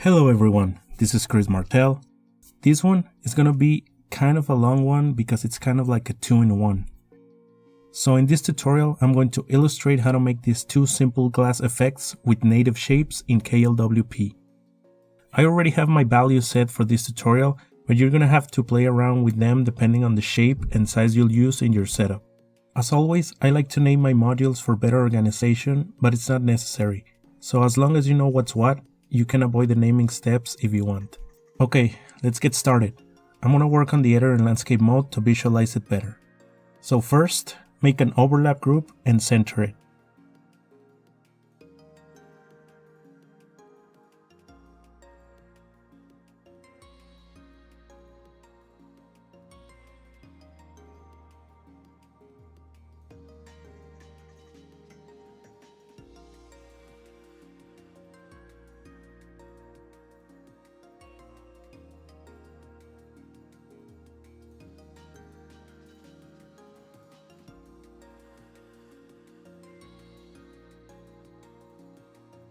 Hello everyone, this is Chris Martel. This one is gonna be kind of a long one because it's kind of like a two-in-one. So in this tutorial, I'm going to illustrate how to make these two simple glass effects with native shapes in KLWP. I already have my values set for this tutorial, but you're gonna have to play around with them depending on the shape and size you'll use in your setup. As always, I like to name my modules for better organization, but it's not necessary. So as long as you know what's what, you can avoid the naming steps if you want. Okay, let's get started. I'm gonna work on the editor in landscape mode to visualize it better. So first, make an overlap group and center it.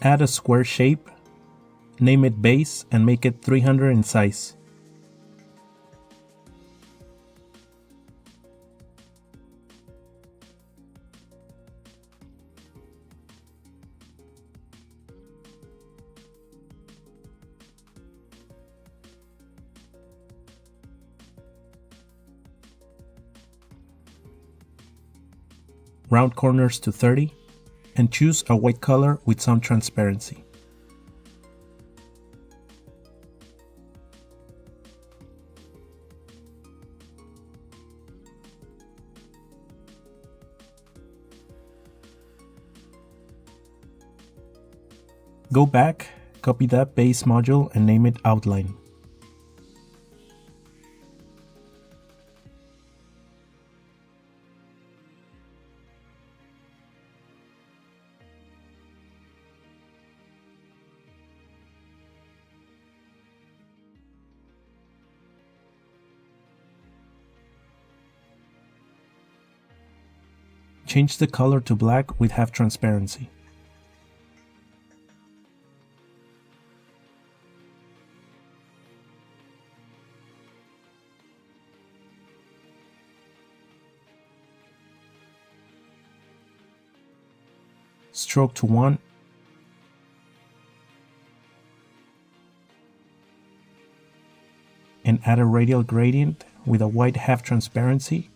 Add a square shape, name it base and make it 300 in size. Round corners to 30 and choose a white color with some transparency. Go back, copy that base module and name it outline. Change the color to black with half transparency. Stroke to 1. And add a radial gradient with a white half transparency.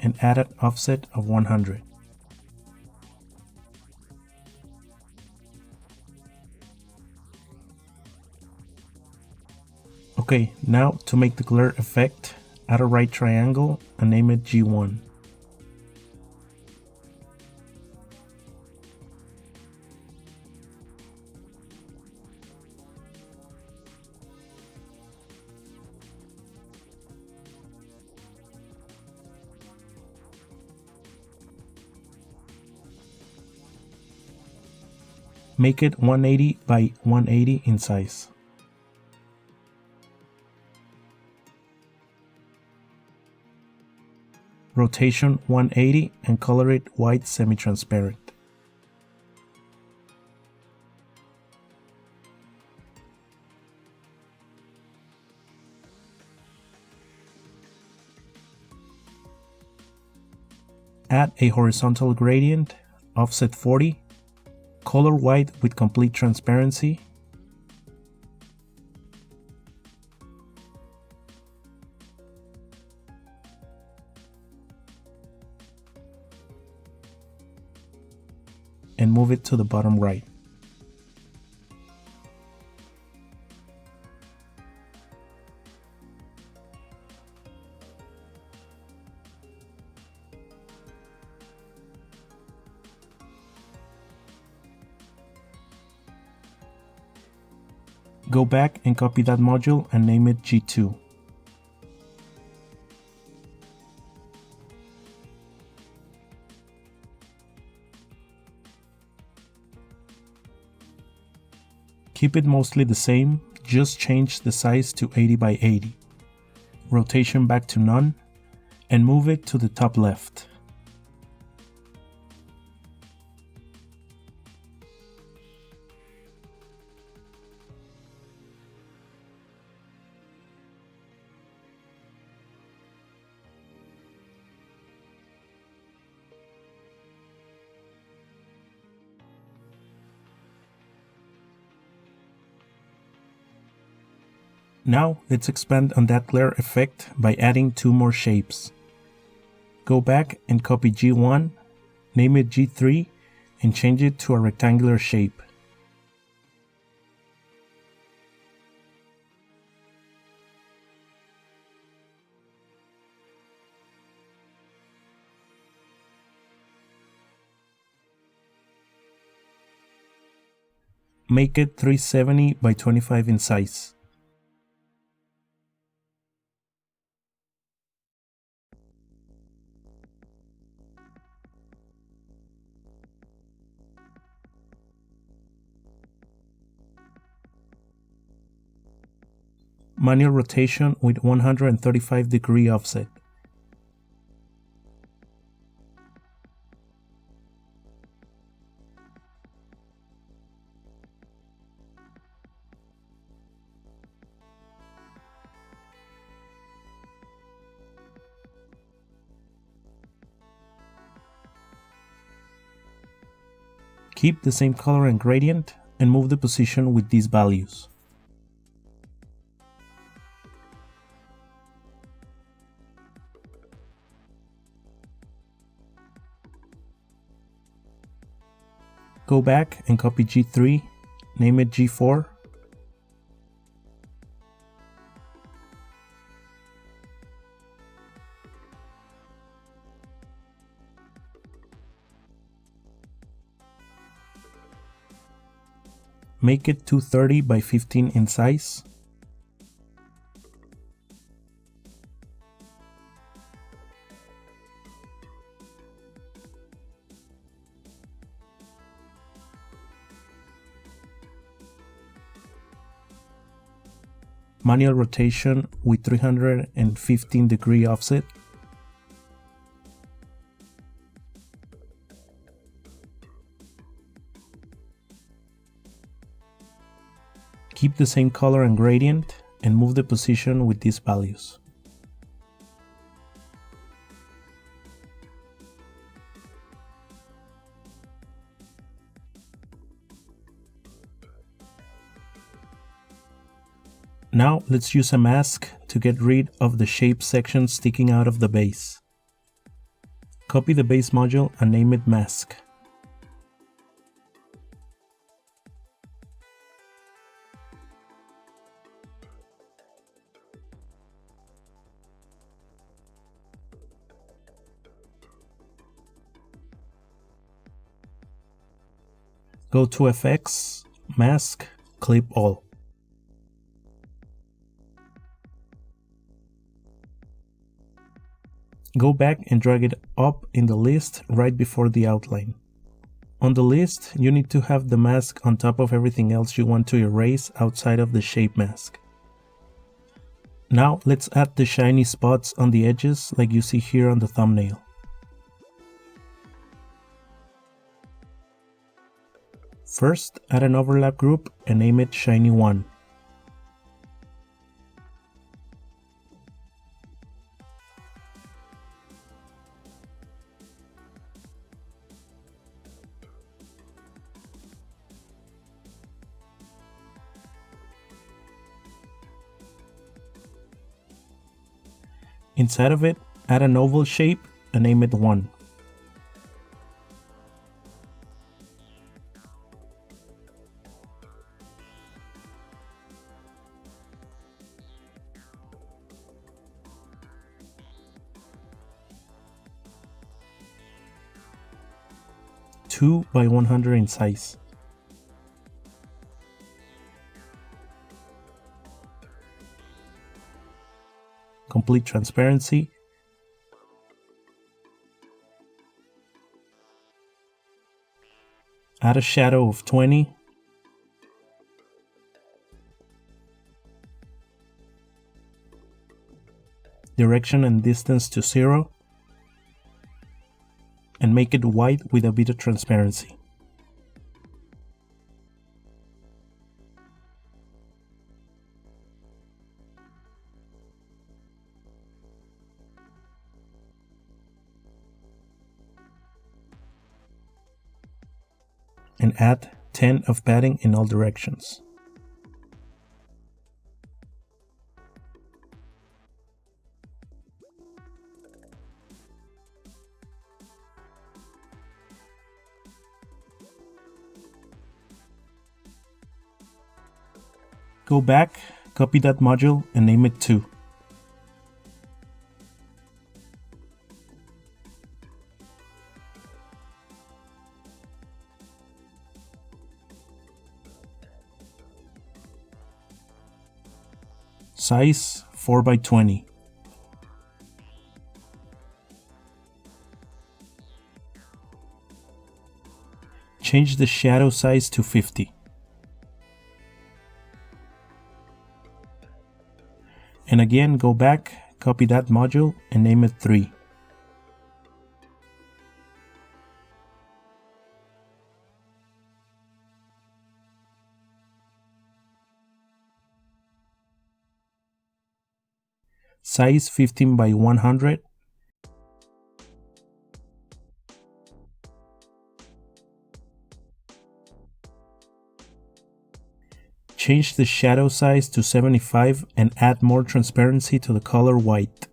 And add an offset of 100. Okay, now to make the glare effect, add a right triangle and name it G1. Make it 180 by 180 in size. Rotation 180 and color it white semi-transparent. Add a horizontal gradient, offset 40, color white with complete transparency, and move it to the bottom right. Go back and copy that module and name it G2. Keep it mostly the same, just change the size to 80 by 80. Rotation back to none, and move it to the top left. Now let's expand on that glare effect by adding 2 more shapes. Go back and copy G1, name it G3, and change it to a rectangular shape. Make it 370 by 25 in size. Manual rotation with 135-degree offset. Keep the same color and gradient and move the position with these values. Go back and copy G3, name it G4, make it 230 by 15 in size. Manual rotation with 315-degree offset. Keep the same color and gradient and move the position with these values. Now let's use a mask to get rid of the shape section sticking out of the base. Copy the base module and name it mask. Go to Effects, Mask, Clip All. Go back and drag it up in the list right before the outline. On the list, you need to have the mask on top of everything else you want to erase outside of the shape mask. Now let's add the shiny spots on the edges like you see here on the thumbnail. First, add an overlap group and name it Shiny 1. Inside of it, add an oval shape and name it 1. (2 by 100 in size). Complete transparency. Add a shadow of 20. direction and distance to 0, and make it white with a bit of transparency. And add 10 of padding in all directions. Go back, copy that module and name it 2. Size 4x20. Change the shadow size to 50. And again, go back, copy that module and name it 3. Size 15x100. Change the shadow size to 75 and add more transparency to the color white.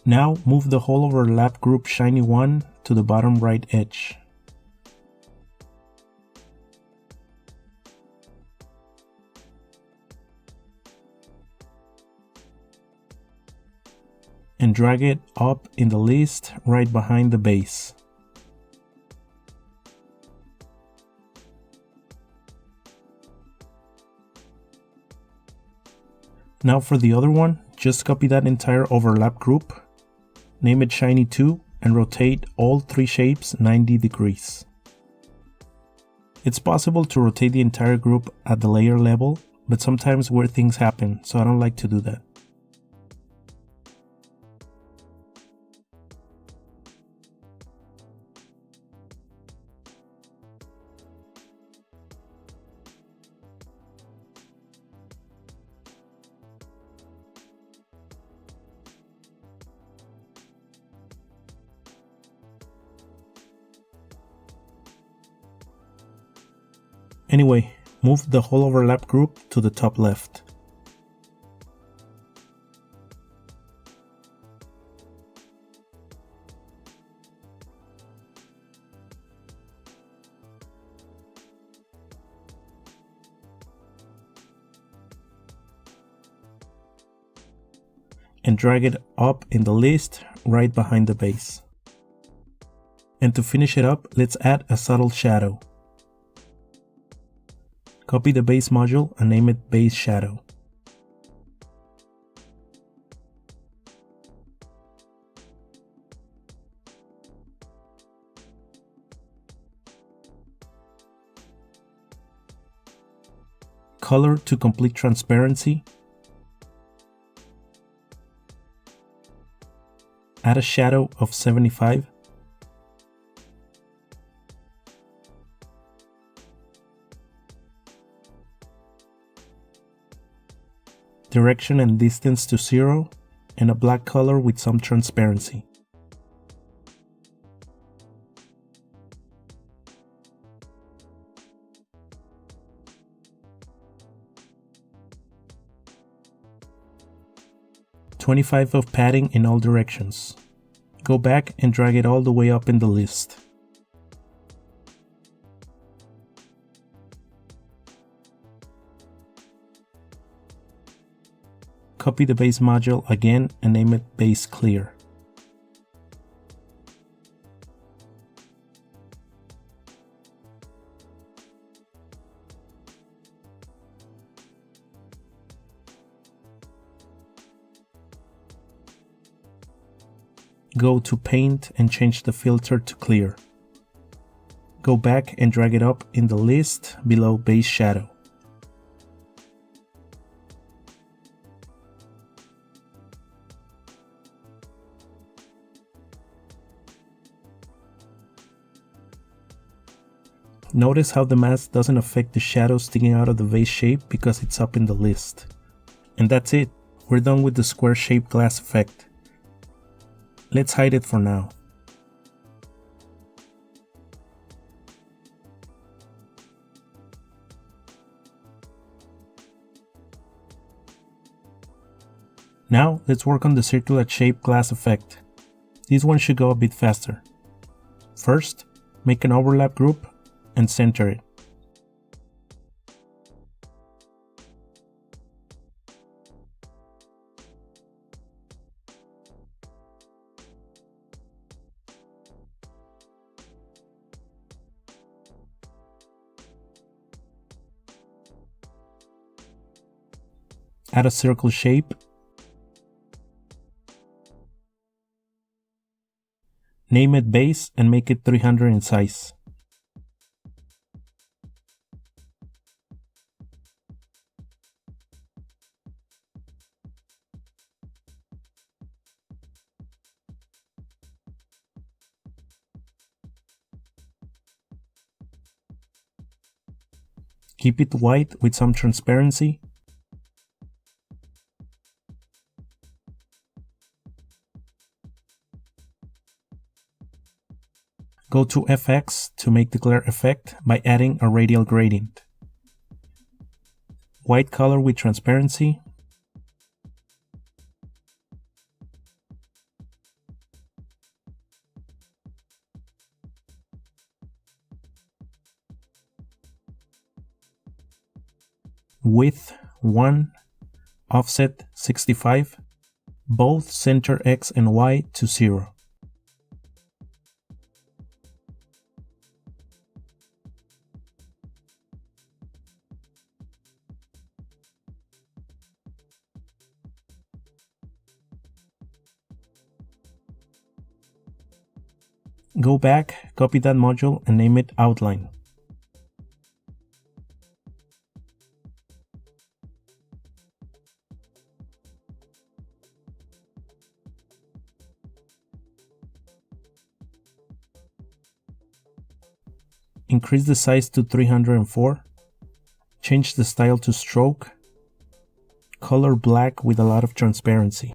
Now move the whole overlap group shiny one to the bottom right edge. And drag it up in the list right behind the base. Now for the other one, just copy that entire overlap group, name it Shiny 2, and rotate all 3 shapes 90 degrees. It's possible to rotate the entire group at the layer level, but sometimes weird things happen, so I don't like to do that. Anyway, move the whole overlap group to the top left. And drag it up in the list right behind the base. And to finish it up, let's add a subtle shadow. Copy the base module and name it Base Shadow. Color to complete transparency. Add a shadow of 75. Direction and distance to 0, and a black color with some transparency. $25 of padding in all directions. Go back and drag it all the way up in the list. Copy the base module again and name it Base Clear. go to Paint and change the filter to Clear. Go back and drag it up in the list below Base Shadow. Notice how the mask doesn't affect the shadow sticking out of the vase shape because it's up in the list. And that's it. We're done with the square shaped glass effect. Let's hide it for now. Now let's work on the circular shaped glass effect. This one should go a bit faster. First, make an overlap group and center it. Add a circle shape. Name it base and make it 300 in size. Keep it white with some transparency. Go to FX to make the glare effect by adding a radial gradient. White color with transparency. Width 1, offset 65, both center X and Y to 0. Go back, copy that module and name it Outline. Increase the size to 304. Change the style to stroke. Color black with a lot of transparency.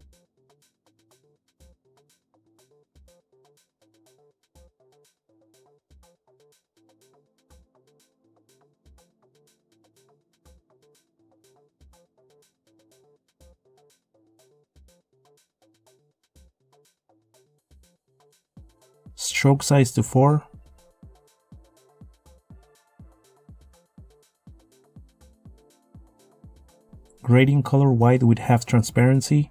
Stroke size to 4. Gradient color white with half transparency.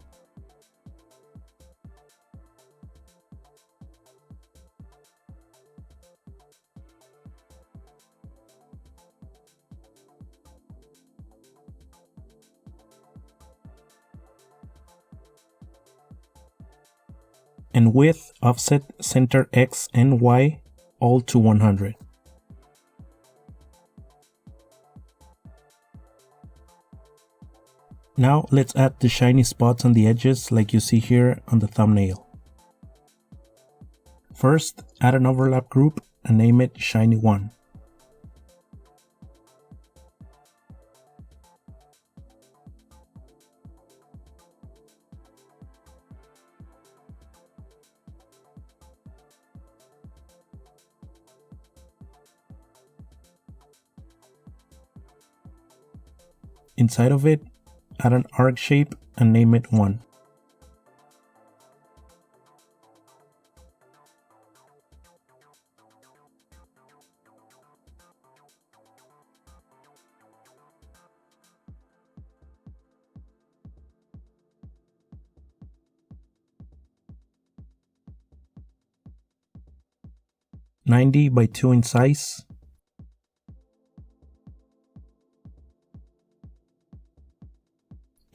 And width, offset, center X and Y all to 100. Now let's add the shiny spots on the edges like you see here on the thumbnail. First, add an overlap group and name it Shiny 1. Inside of it, add an arc shape and name it 1. (90 by 2 in size).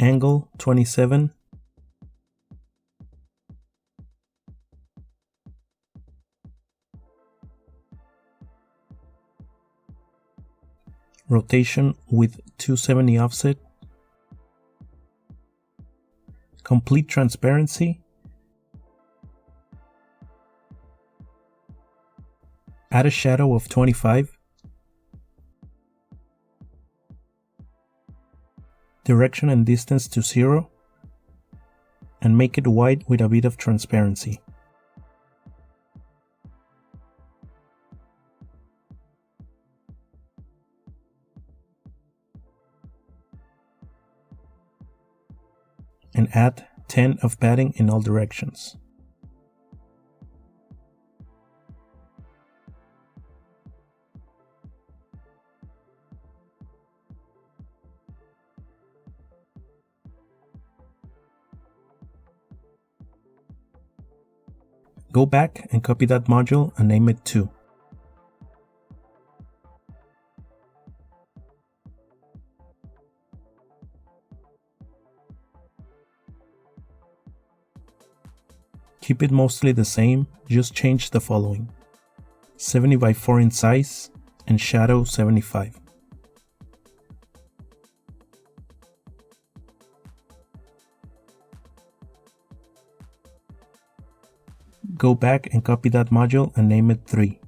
Angle 27. rotation with 270 offset, complete transparency, add a shadow of 25, direction and distance to 0, and make it white with a bit of transparency. And add 10 of padding in all directions. Go back and copy that module and name it 2. Keep it mostly the same, just change the following: 70 by 4 in size and shadow 75. Go back and copy that module and name it 3.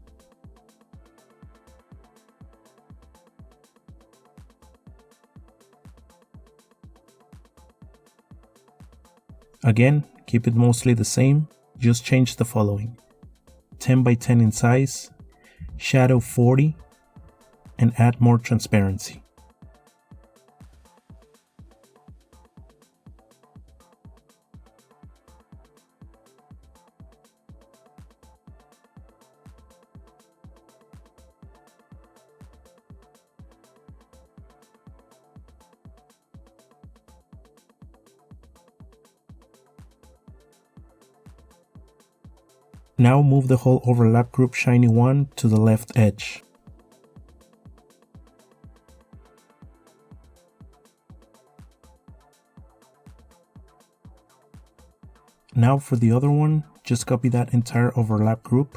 Again, keep it mostly the same, just change the following: 10 by 10 in size, shadow 40, and add more transparency. Now move the whole overlap group shiny one to the left edge. Now for the other one, just copy that entire overlap group,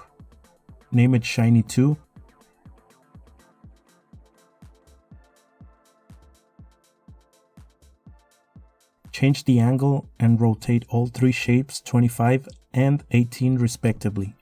name it shiny 2, change the angle and rotate all 3 shapes 25 and 18 respectively.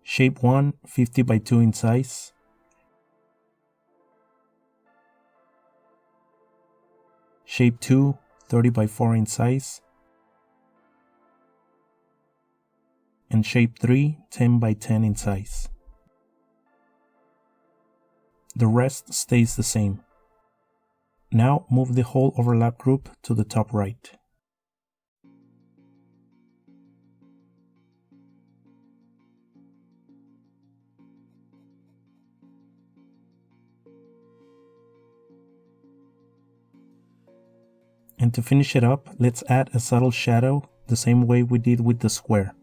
Shape 1, 50 by 2 in size. Shape 2, 30 by 4 in size. And shape 3, 10 by 10 in size. The rest stays the same. Now move the whole overlap group to the top right. And to finish it up, let's add a subtle shadow the same way we did with the square.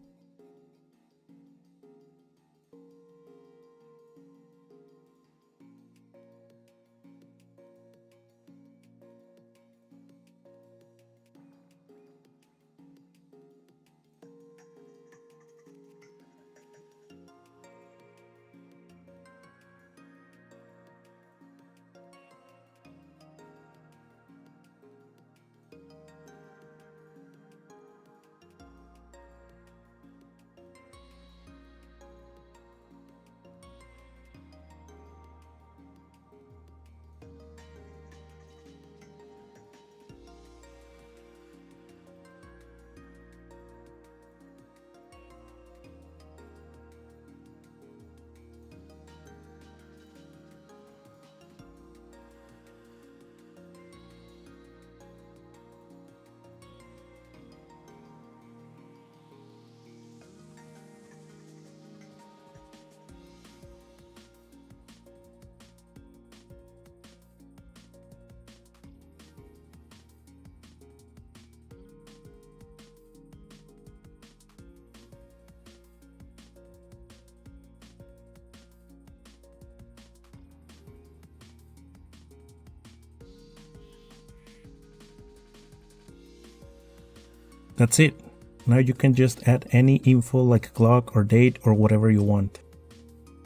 That's it. Now you can just add any info like clock or date or whatever you want.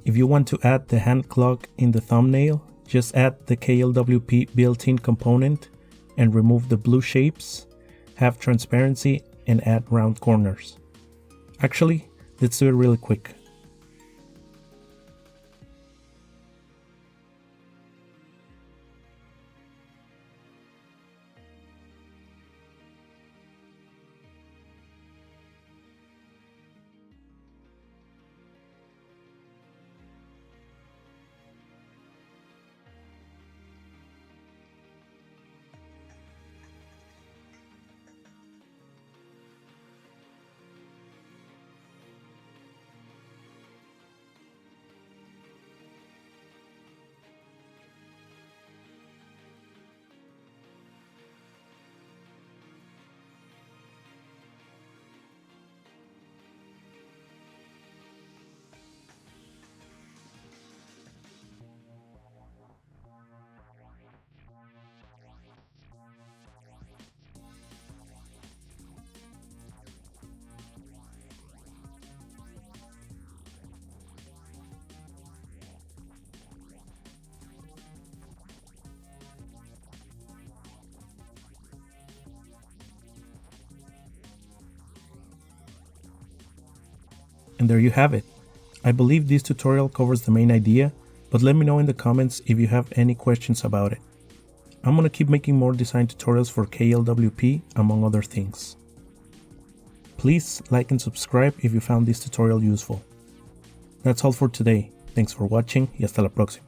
If you want to add the hand clock in the thumbnail, just add the KLWP built-in component and remove the blue shapes, have transparency, and add round corners. Actually, let's do it really quick. And there you have it. I believe this tutorial covers the main idea, but let me know in the comments if you have any questions about it. I'm gonna keep making more design tutorials for KLWP, among other things. Please like and subscribe if you found this tutorial useful. That's all for today. Thanks for watching y hasta la próxima.